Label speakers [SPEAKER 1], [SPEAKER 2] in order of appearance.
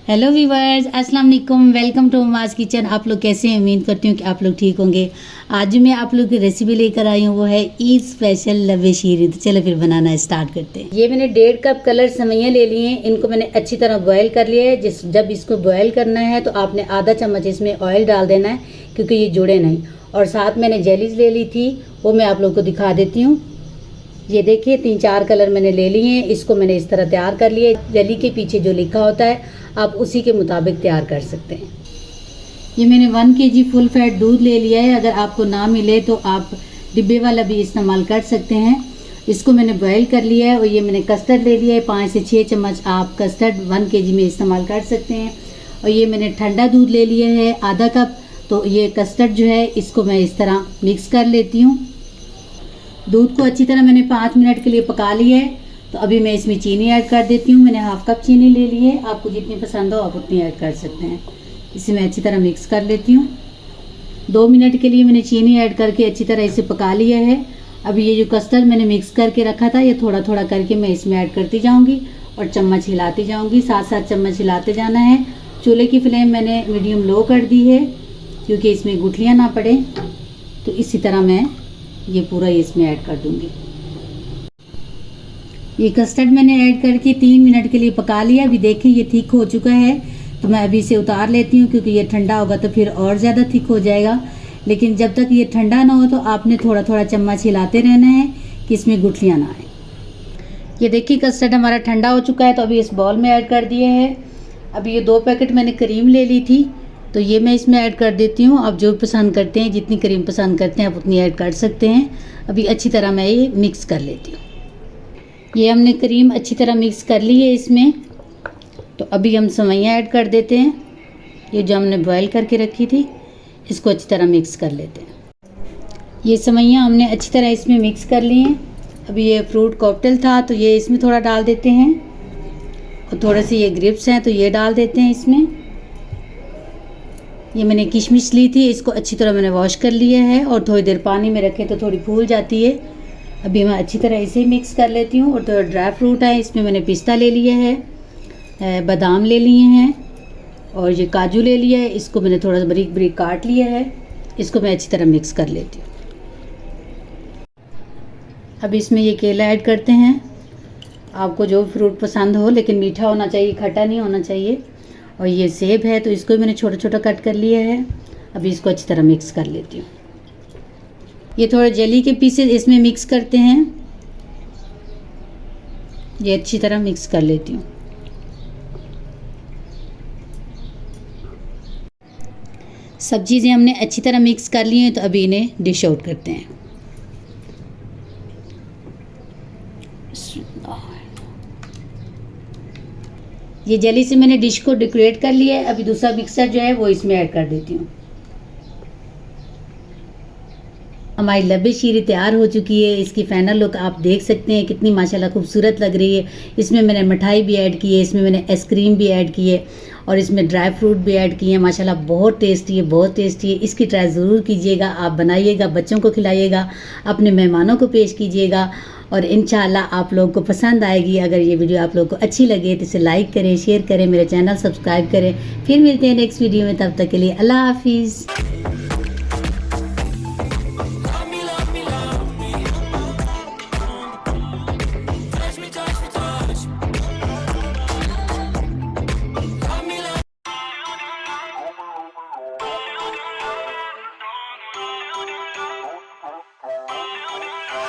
[SPEAKER 1] Hello viewers, अस्सलाम वालेकुम। Welcome to Uma's kitchen. आप लोग कैसे हैं? उम्मीद करती हूँ कि आप लोग ठीक होंगे। आज मैं आप लोग की रेसिपी लेकर आई हूँ, वो है ईद स्पेशल लवे शीरी। तो चलो फिर बनाना स्टार्ट करते हैं। ये मैंने 1.5 कप कलर सेवइयाँ ले लिए हैं। इनको मैंने अच्छी तरह बॉयल कर लिया है। जब इसको बॉयल करना है तो आपने आधा चम्मच इसमें ऑयल डाल देना है, क्योंकि ये जुड़े नहीं। और साथ मैंने जेलीज ले ली थी, वो मैं आप लोग को दिखा देती हूँ। ये देखिए 3-4 कलर मैंने ले लिए हैं। इसको मैंने इस तरह तैयार कर लिया है। जेली के पीछे जो लिखा होता है आप उसी के मुताबिक तैयार कर सकते हैं। ये मैंने 1 kg फुल फैट दूध ले लिया है। अगर आपको ना मिले तो आप डिब्बे वाला भी इस्तेमाल कर सकते हैं। इसको मैंने बॉयल कर लिया है। और ये मैंने कस्टर्ड ले लिया है, 5 से 6 चम्मच आप कस्टर्ड 1 kg में इस्तेमाल कर सकते हैं। और ये मैंने ठंडा दूध ले लिया है आधा कप। तो ये कस्टर्ड जो है इसको मैं इस तरह मिक्स कर लेती हूँ। दूध को अच्छी तरह मैंने 5 मिनट के लिए पका लिया है। तो अभी मैं इसमें चीनी ऐड कर देती हूँ। मैंने 1/2 कप चीनी ले ली है। आपको जितनी पसंद हो आप उतनी ऐड कर सकते हैं। इसे मैं अच्छी तरह मिक्स कर लेती हूँ। 2 मिनट के लिए मैंने चीनी ऐड करके अच्छी तरह इसे पका लिया है। अभी ये जो कस्टर्ड मैंने मिक्स करके रखा था, ये थोड़ा थोड़ा करके मैं इसमें ऐड करती जाऊँगी और चम्मच हिलाती जाऊँगी। साथ साथ चम्मच हिलाते जाना है। चूल्हे की फ्लेम मैंने मीडियम लो कर दी है, क्योंकि इसमें गुठलियाँ ना पड़े। तो इसी तरह मैं ये पूरा इसमें ऐड कर दूँगी। ये कस्टर्ड मैंने ऐड करके 3 मिनट के लिए पका लिया। अभी देखिए ये थिक हो चुका है। तो मैं अभी इसे उतार लेती हूँ, क्योंकि ये ठंडा होगा तो फिर और ज़्यादा थिक हो जाएगा। लेकिन जब तक ये ठंडा ना हो तो आपने थोड़ा थोड़ा चम्मच हिलाते रहना है कि इसमें गुठलियाँ ना आए। ये देखिए कस्टर्ड हमारा ठंडा हो चुका है। तो अभी इस बॉल में ऐड कर दिए है। अभी ये 2 पैकेट मैंने क्रीम ले ली थी, तो ये मैं इसमें ऐड कर देती हूँ। आप जो पसंद करते हैं, जितनी क्रीम पसंद करते हैं आप उतनी ऐड कर सकते हैं। अभी अच्छी तरह मैं ये मिक्स कर लेती हूँ। ये हमने क्रीम अच्छी तरह मिक्स कर ली है इसमें। तो अभी हम सेवइयाँ ऐड कर देते हैं। ये जो हमने बॉयल करके रखी थी, इसको अच्छी तरह मिक्स कर लेते हैं। ये सेवइयाँ हमने अच्छी तरह इसमें मिक्स कर ली हैं। अभी ये फ्रूट कॉकटेल था, तो ये इसमें थोड़ा डाल देते हैं। और थोड़े से ये ग्रेप्स हैं, तो ये डाल देते हैं इसमें। ये मैंने किशमिश ली थी, इसको अच्छी तरह मैंने वॉश कर लिया है। और थोड़ी देर पानी में रखें तो थोड़ी फूल जाती है। अभी मैं अच्छी तरह इसे मिक्स कर लेती हूँ। और थोड़ा ड्राई फ्रूट है, इसमें मैंने पिस्ता ले लिया है, बादाम ले लिए हैं और ये काजू ले लिया है। इसको मैंने थोड़ा बारीक बारीक काट लिया है। इसको मैं अच्छी तरह मिक्स कर लेती हूँ। अब इसमें ये केला ऐड करते हैं। आपको जो फ्रूट पसंद हो, लेकिन मीठा होना चाहिए, खट्टा नहीं होना चाहिए। और ये सेब है, तो इसको मैंने छोटा छोटा कट कर लिया है। अभी इसको अच्छी तरह मिक्स कर लेती हूँ। ये थोड़े जेली के पीसेस इसमें मिक्स करते हैं। ये अच्छी तरह मिक्स कर लेती हूँ। सब चीज़ें हमने अच्छी तरह मिक्स कर ली हैं। तो अभी इन्हें डिश आउट करते हैं। ये जेली से मैंने डिश को डेकोरेट कर लिया है। अभी दूसरा मिक्सर जो है वो इसमें ऐड कर देती हूँ। हमारी लबे शीरी तैयार हो चुकी है। इसकी फाइनल लुक आप देख सकते हैं, कितनी माशाल्लाह खूबसूरत लग रही है। इसमें मैंने मिठाई भी ऐड की है, इसमें मैंने आइसक्रीम भी ऐड की है और इसमें ड्राई फ्रूट भी ऐड किए हैं। माशाल्लाह बहुत टेस्टी है, बहुत टेस्टी है। इसकी ट्राई ज़रूर कीजिएगा। आप बनाइएगा, बच्चों को खिलाइएगा, अपने मेहमानों को पेश कीजिएगा और इंशाल्लाह आप लोगों को पसंद आएगी। अगर ये वीडियो आप लोगों को अच्छी लगे तो इसे लाइक करें, शेयर करें, मेरे चैनल सब्सक्राइब करें। फिर मिलते हैं नेक्स्ट वीडियो में। तब तक के लिए अल्लाह हाफिज़।